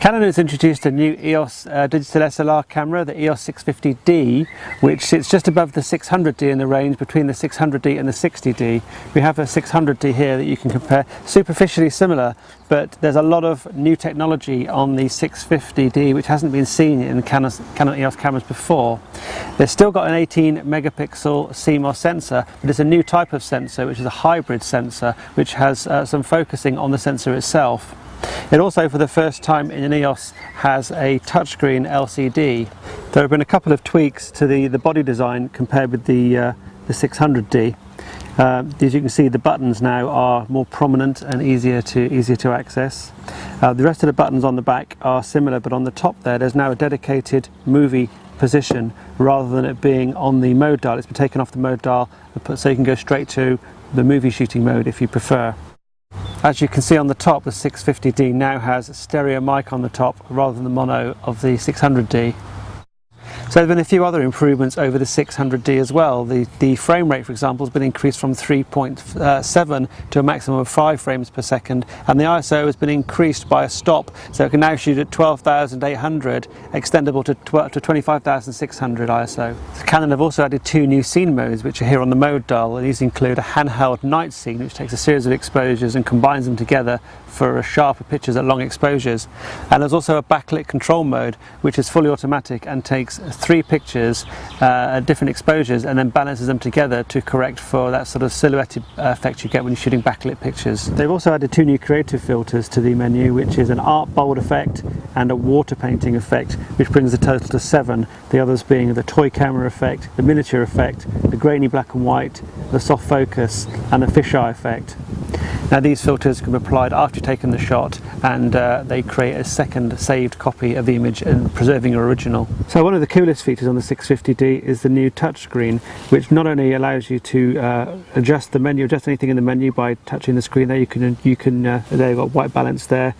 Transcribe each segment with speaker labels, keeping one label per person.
Speaker 1: Canon has introduced a new EOS digital SLR camera, the EOS 650D, which sits just above the 600D in the range, between the 600D and the 60D. We have a 600D here that you can compare, superficially similar, but there's a lot of new technology on the 650D which hasn't been seen in Canon EOS cameras before. They've still got an 18 megapixel CMOS sensor, but it's a new type of sensor, which is a hybrid sensor, which has some focusing on the sensor itself. It also, for the first time in an EOS, has a touchscreen LCD. There have been a couple of tweaks to the body design compared with the 600D. As you can see, the buttons now are more prominent and easier to access. The rest of the buttons on the back are similar, but on the top there's now a dedicated movie position rather than it being on the mode dial. It's been taken off the mode dial so you can go straight to the movie shooting mode if you prefer. As you can see on the top, the 650D now has a stereo mic on the top rather than the mono of the 600D. So there have been a few other improvements over the 600D as well. The frame rate, for example, has been increased from 3.7 to a maximum of 5 frames per second, and the ISO has been increased by a stop, so it can now shoot at 12,800, extendable to 25,600 ISO. Canon have also added 2 new scene modes, which are here on the mode dial. These include a handheld night scene, which takes a series of exposures and combines them together for sharper pictures at long exposures. And there's also a backlit control mode, which is fully automatic and takes 3 pictures at different exposures and then balances them together to correct for that sort of silhouetted effect you get when you're shooting backlit pictures. They've also added 2 new creative filters to the menu, which is an art bold effect and a water painting effect, which brings the total to 7. The others being the toy camera effect, the miniature effect, the grainy black and white, the soft focus and the fisheye effect. Now these filters can be applied after you've taken the shot, and they create a second saved copy of the image and preserving your original. So one of the coolest features on the 650D is the new touchscreen, which not only allows you to adjust the menu, adjust anything in the menu by touching the screen. There you can there you've got white balance there,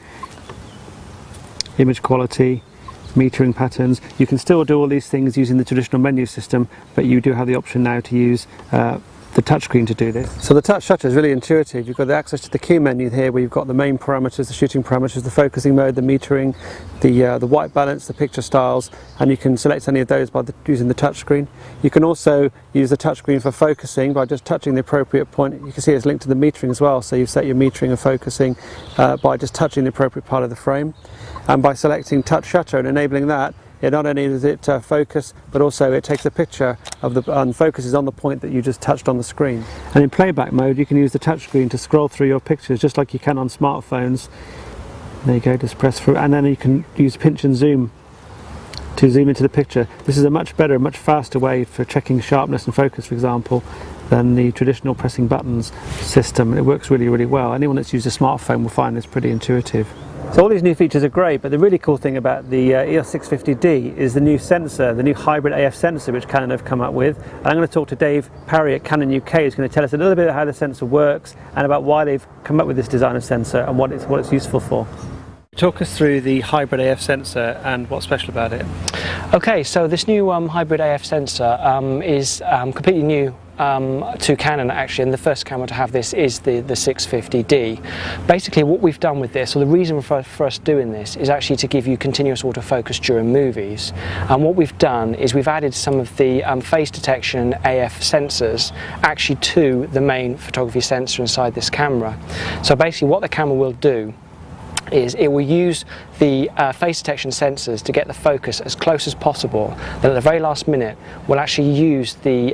Speaker 1: image quality, metering patterns. You can still do all these things using the traditional menu system, but you do have the option now to use the touchscreen to do this. So the touch shutter is really intuitive. You've got the access to the key menu here, where you've got the main parameters, the shooting parameters, the focusing mode, the metering, the white balance, the picture styles, and you can select any of those by using the touchscreen. You can also use the touchscreen for focusing by just touching the appropriate point. You can see it's linked to the metering as well, so you've set your metering and focusing by just touching the appropriate part of the frame. And by selecting touch shutter and enabling that, not only does it focus, but also it takes a picture of and focuses on the point that you just touched on the screen. And in playback mode, you can use the touchscreen to scroll through your pictures just like you can on smartphones. There you go, just press through, and then you can use pinch and zoom to zoom into the picture. This is a much better, much faster way for checking sharpness and focus, for example, than the traditional pressing buttons system. It works really, really well. Anyone that's used a smartphone will find this pretty intuitive. So all these new features are great, but the really cool thing about the EOS 650D is the new sensor, the new hybrid AF sensor which Canon have come up with. And I'm going to talk to Dave Parry at Canon UK, who's going to tell us a little bit about how the sensor works and about why they've come up with this design of sensor and what it's useful for. Talk us through the hybrid AF sensor and what's special about it.
Speaker 2: Okay, so this new hybrid AF sensor is completely new to Canon actually, and the first camera to have this is the 650D. Basically what we've done with this, or the reason for us doing this, is actually to give you continuous autofocus during movies. And what we've done is we've added some of the face detection AF sensors actually to the main photography sensor inside this camera. So basically what the camera will do is it will use the face detection sensors to get the focus as close as possible. Then at the very last minute we'll actually use the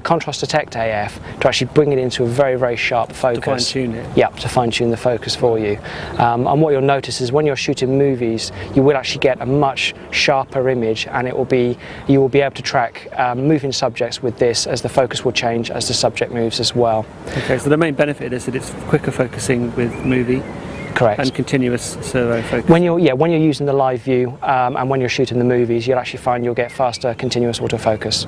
Speaker 2: contrast detect AF to actually bring it into a very, very sharp focus.
Speaker 1: To fine tune it?
Speaker 2: Yep, to fine tune the focus for you. And what you'll notice is when you're shooting movies, you will actually get a much sharper image, and you will be able to track moving subjects with this, as the focus will change as the subject moves as well.
Speaker 1: Okay, so the main benefit is that it's quicker focusing with movie.
Speaker 2: Correct.
Speaker 1: And continuous servo focus.
Speaker 2: When you're using the live view and when you're shooting the movies, you'll actually find you'll get faster continuous autofocus.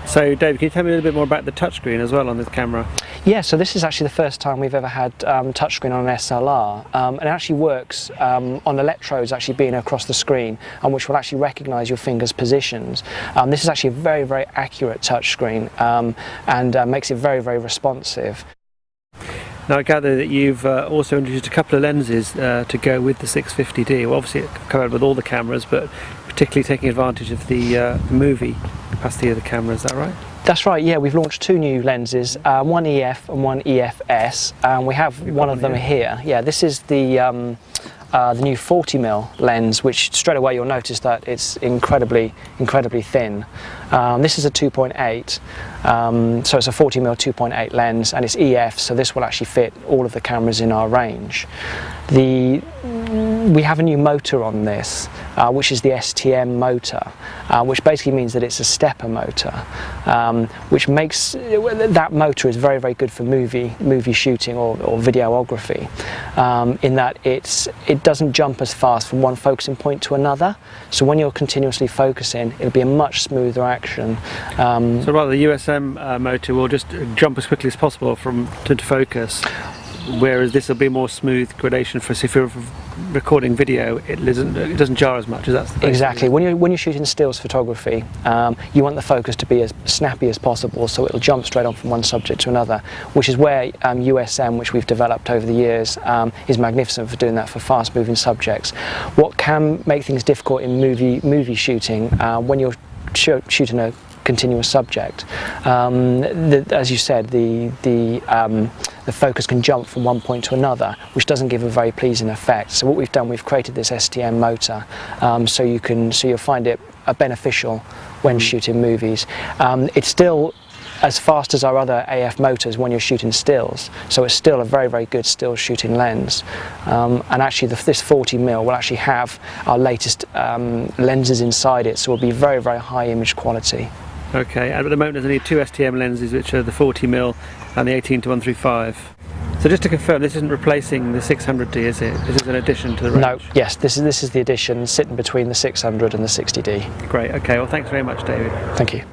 Speaker 1: So Dave, can you tell me a little bit more about the touchscreen as well on this camera?
Speaker 2: Yeah, so this is actually the first time we've ever had touchscreen on an SLR, and it actually works on electrodes actually being across the screen, and which will actually recognise your fingers' positions. This is actually a very, very accurate touchscreen and makes it very, very responsive.
Speaker 1: Now I gather that you've also introduced a couple of lenses to go with the 650D. Well, obviously it covered with all the cameras, but particularly taking advantage of the movie capacity of the camera, is that right?
Speaker 2: That's right, yeah, we've launched two new lenses, one EF and one EFS, and we have one of them here. Yeah, this is the new 40mm lens, which straight away you'll notice that it's incredibly thin. This is a 2.8, so it's a 40mm 2.8 lens, and it's EF, so this will actually fit all of the cameras in our range. We have a new motor on this, which is the STM motor, which basically means that it's a stepper motor, which makes that motor is very good for movie shooting or videography, in that it doesn't jump as fast from one focusing point to another. So when you're continuously focusing, it'll be a much smoother action.
Speaker 1: So rather the USM motor will just jump as quickly as possible to focus, whereas this will be more smooth gradation for, so if you're recording video, it doesn't jar as much. Is that
Speaker 2: exactly? When you're shooting stills photography, you want the focus to be as snappy as possible, so it'll jump straight on from one subject to another, which is where USM, which we've developed over the years, is magnificent for doing that for fast-moving subjects. What can make things difficult in movie shooting, when you're shooting a continuous subject, as you said, the focus can jump from one point to another, which doesn't give a very pleasing effect. So what we've done, we've created this STM motor, so you'll find it beneficial when shooting movies. It's still as fast as our other AF motors when you're shooting stills, so it's still a very good still shooting lens. And actually this 40mm will actually have our latest lenses inside it, so it'll be very high image quality.
Speaker 1: Okay, and at the moment there's only two STM lenses, which are the 40mm and the 18-135. So just to confirm, this isn't replacing the 600D, is it? This is an addition to the range?
Speaker 2: No, yes, this is the addition sitting between the 600 and the 60D.
Speaker 1: Great, okay, well thanks very much, David.
Speaker 2: Thank you.